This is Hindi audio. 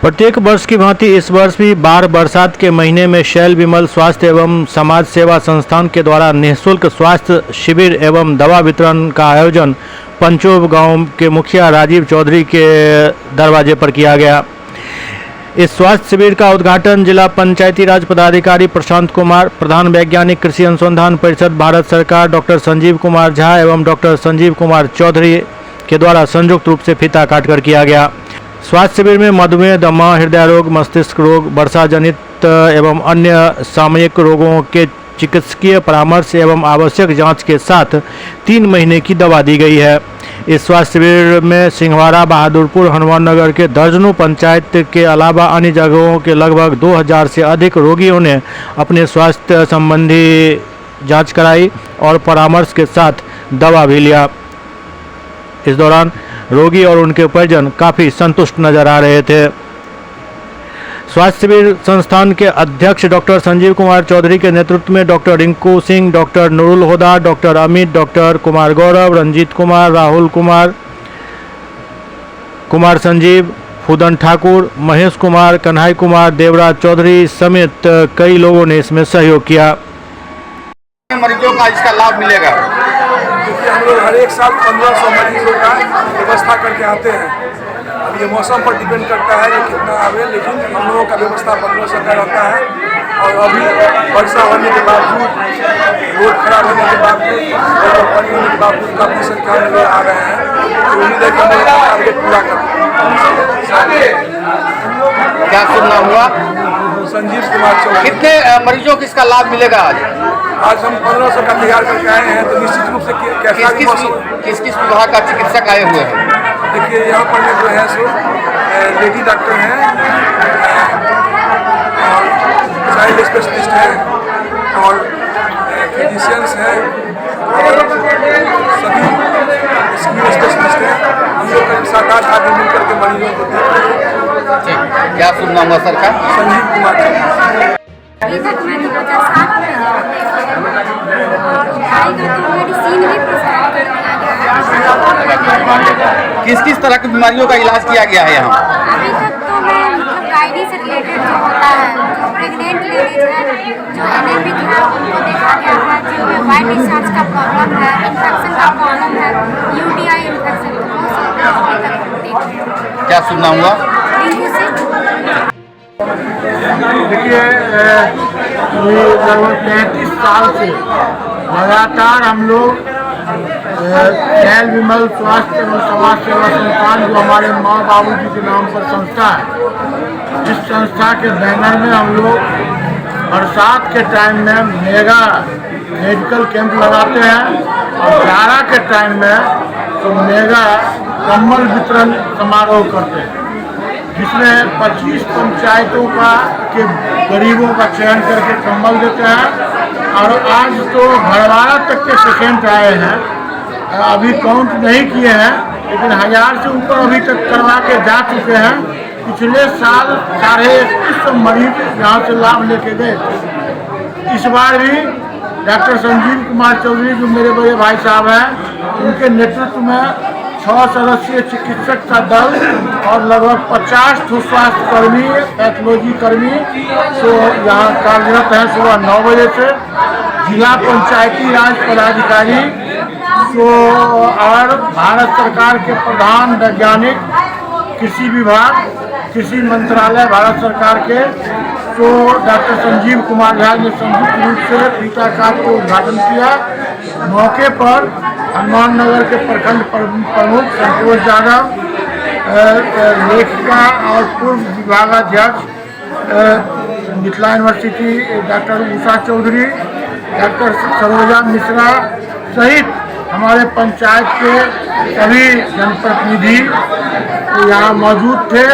प्रत्येक वर्ष की भांति इस वर्ष भी बाढ़ बरसात के महीने में शैल विमल स्वास्थ्य एवं समाज सेवा संस्थान के द्वारा निःशुल्क स्वास्थ्य शिविर एवं दवा वितरण का आयोजन पंचोब गांव के मुखिया राजीव चौधरी के दरवाजे पर किया गया। इस स्वास्थ्य शिविर का उद्घाटन जिला पंचायती राज पदाधिकारी प्रशांत कुमार, प्रधान वैज्ञानिक कृषि अनुसंधान परिषद भारत सरकार डॉक्टर संजीव कुमार झा एवं डॉक्टर संजीव कुमार चौधरी के द्वारा संयुक्त रूप से फीता काटकर किया गया। स्वास्थ्य शिविर में मधुमेह, दमा, हृदय रोग, मस्तिष्क रोग, वर्षा जनित एवं अन्य सामयिक रोगों के चिकित्सकीय परामर्श एवं आवश्यक जांच के साथ 3 महीने की दवा दी गई है। इस स्वास्थ्य शिविर में सिंहवाड़ा, बहादुरपुर, हनुमान नगर के दर्जनों पंचायत के अलावा अन्य जगहों के लगभग 2000 से अधिक रोगियों ने अपने स्वास्थ्य संबंधी जांच कराई और परामर्श के साथ दवा भी लिया। इस दौरान रोगी और उनके परिजन काफ़ी संतुष्ट नजर आ रहे थे। स्वास्थ्य शिविर संस्थान के अध्यक्ष डॉक्टर संजीव कुमार चौधरी के नेतृत्व में डॉक्टर रिंकू सिंह, डॉक्टर नुरुल हुदा, डॉक्टर अमित, डॉक्टर कुमार गौरव, रंजीत कुमार, राहुल कुमार, कुमार संजीव, फूदन ठाकुर, महेश कुमार, कन्हई कुमार, देवराज चौधरी समेत कई लोगों ने इसमें सहयोग किया। मरीजों का इसका लाभ मिलेगा। क्योंकि हम लोग हर एक साल 1500 मरीजों का व्यवस्था करके आते हैं। अब ये मौसम पर डिपेंड करता है कि कितना आवे, लेकिन हम लोगों का व्यवस्था 1500 का रहता है। और अभी वर्षा होने के बावजूद, रोड खराब होने के बावजूद और पानी होने के बावजूद काफ़ी संख्या में लोग आ रहे हैं। तो उम्मीद है कि हम लोग टारगेट पूरा करें। क्या शुभ नाम हुआ? संजीव कुमार चौधरी। कितने मरीजों को इसका लाभ मिलेगा आज हम 1500 का तैयार करके आए हैं, तो निश्चित रूप से कैसा भी मौसम। किस किस विभाग का चिकित्सक आए हुए हैं? देखिए यहाँ पर जो है सो लेडी डॉक्टर हैं, चाइल्ड स्पेशलिस्ट हैं और फिजिशियंस हैं और सभी स्किन स्पेशलिस्ट हैं। हम लोग करीब 7-8 आदमी मिलकर के मरीजों को देख रहे हैं। क्या शुभ नाम हुआ सर का? संजीव कुमार चौधरी। अभी तक मैंने 50-60 मेडिसिन भी प्रिस्क्राइब कर दिया गया है। किस किस तरह की बीमारियों का इलाज किया गया है यहाँ? अभी तक तो मैं मतलब गायनी से रिलेटेड जो होता है, जो प्रेग्नेंट लेडीज है, जो एनेमिक है, उनको देखा गया है। जिनमें वाइट डिस्चार्ज का प्रॉब्लम है, इन्फेक्शन का प्रॉब्लम है, UTI इन्फेक्शन, तो वो सब अभी तक देखें। क्या शुभ नाम हुआ? देखिए, ये लगभग 35 साल से लगातार हम लोग शैल विमल स्वास्थ्य एवं समाज सेवा संस्थान, जो हमारे माँ बाबू जी के नाम पर संस्था है, इस संस्था के बैनर में हम लोग बरसात के टाइम में मेगा मेडिकल कैंप लगाते हैं और जाड़ा के टाइम में तो मेगा कंबल वितरण समारोह करते हैं, जिसमें 25 पंचायतों के गरीबों का चयन करके कंबल देते हैं। और आज तो घरवाड़ा तक के पेशेंट आए हैं, अभी काउंट नहीं किए हैं, लेकिन 1000 से ऊपर अभी तक करवा के जा चुके हैं। पिछले साल 2150 मरीज यहाँ से लाभ लेके गए। इस बार भी डॉक्टर संजीव कुमार चौधरी, जो मेरे बड़े भाई साहब हैं, उनके नेतृत्व में 6 सदस्यीय चिकित्सक का दल और लगभग 50 स्वास्थ्य कर्मी, पैथोलॉजी कर्मी तो यहाँ कार्यरत है सुबह 9 बजे से। जिला पंचायती राज पदाधिकारी तो और भारत सरकार के प्रधान वैज्ञानिक, कृषि विभाग, कृषि मंत्रालय भारत सरकार के तो डॉक्टर संजीव कुमार झा ने संयुक्त रूप से फीता काट के उद्घाटन किया। मौके पर हनुमान नगर के प्रखंड प्रमुख संतोष यादव, लेखिका और पूर्व विभागाध्यक्ष Mithila university doctor Usha Chaudhary, doctor Saroja Mishra सहित हमारे पंचायत के सभी जनप्रतिनिधि यहाँ मौजूद थे।